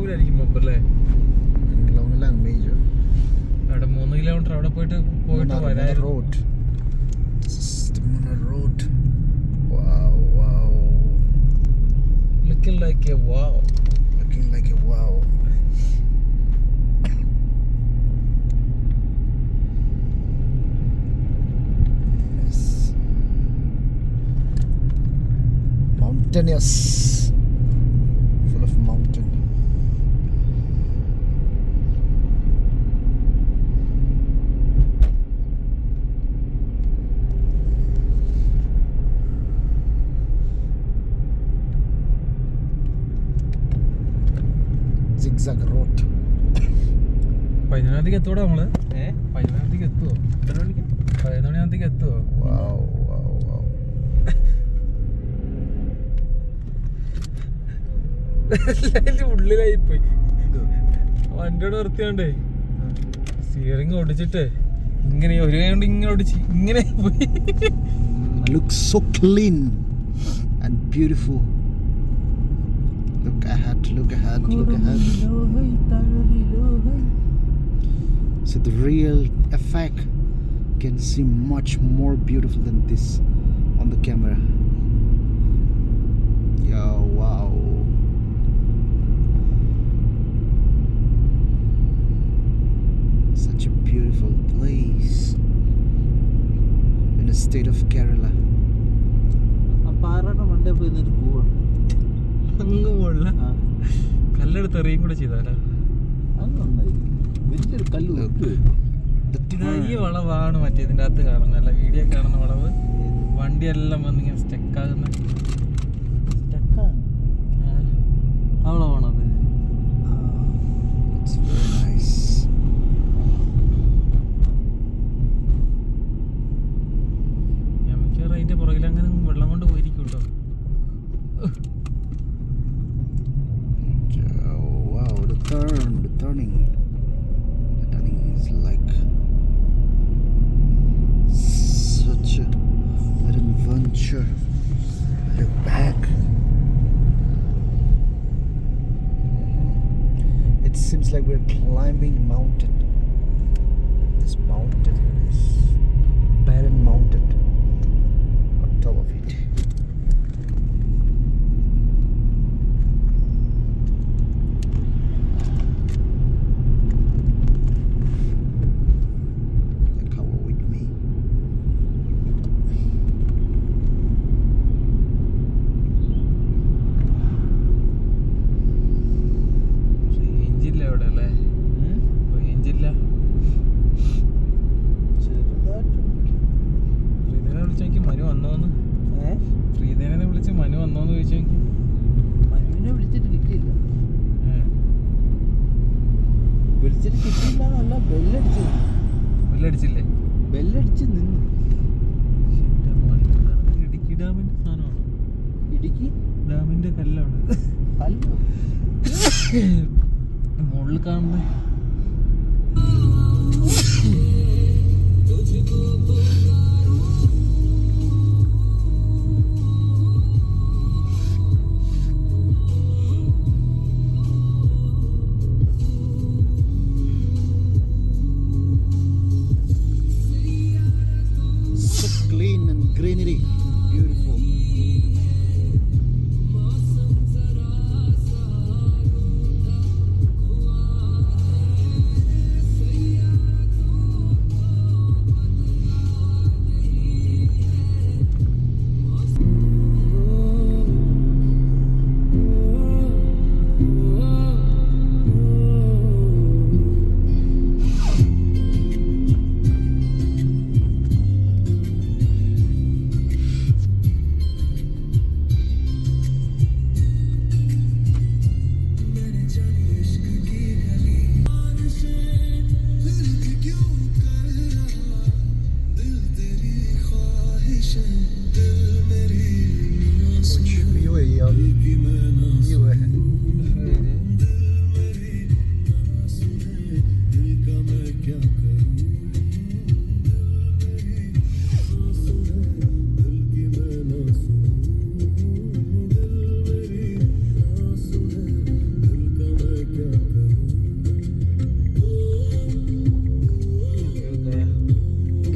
മണിക്കൂറായിരിക്കും മുമ്പ് അല്ലേ? അവിടെ 3 കിലോമീറ്റർ അവിടെ പോയിട്ട് വരായിരുന്നു. Looking like a wow. Yes. Mountainous. Full of mountain. Zigzag road. 11 എത്തൂടെ നമ്മള്? 11 എത്തുവോ? 11 എത്തുവോ? Wow. ഉള്ളിലായിപ്പോയി വണ്ടിയോട് നിർത്തിയോണ്ടേ സ്റ്റിയറിംഗ് ഓടിച്ചിട്ട് ഇങ്ങനെ ഒരു കൈ കൊണ്ട് ഇങ്ങനെ ഓടിച്ച് ഇങ്ങനെ പോയി. Looks so clean and beautiful. Look ahead. So the real effect can seem much more beautiful than this on the camera. Yeah, wow. Such a beautiful place in the state of Kerala. അങ്ങ് പോളില്ല കല്ലെടുത്ത് എറിയും കൂടെ ചെയ്താലോ? ഈ വളവാണ് മറ്റേ ഇതിൻ്റെ അകത്ത് കാണുന്നത്, അല്ല വീഡിയോ കാണുന്ന വളവ്. വണ്ടിയെല്ലാം വന്നിങ്ങനെ സ്റ്റക്കാകുന്ന ആ വളവാണത്. മിക്കവാറും അതിൻ്റെ പുറകിൽ അങ്ങനെ വെള്ളം കൊണ്ട് പോയിരിക്കുമല്ലോ. The turning is like such an adventure. Look back. It seems like we're climbing a mountain. This mountain is barren mountain on top of it. ഫ്രീദേനെ വിളിച്ച് മനു വന്നോന്ന് ചോദിച്ചു. മനുവിനെ വിളിച്ചിട്ട് കിട്ടിയില്ല. എന്നല്ല, ബെല്ലടിച്ചില്ലേ? ബെല്ലടിച്ച് നിന്നു. ഇടുക്കി ഡാമിന്റെ സാധനമാണ്. ഇടുക്കി ഡാമിന്റെ കല്ലാണ്. മുകളിൽ കാണുന്നത് clean and greenery, beautiful.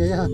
गया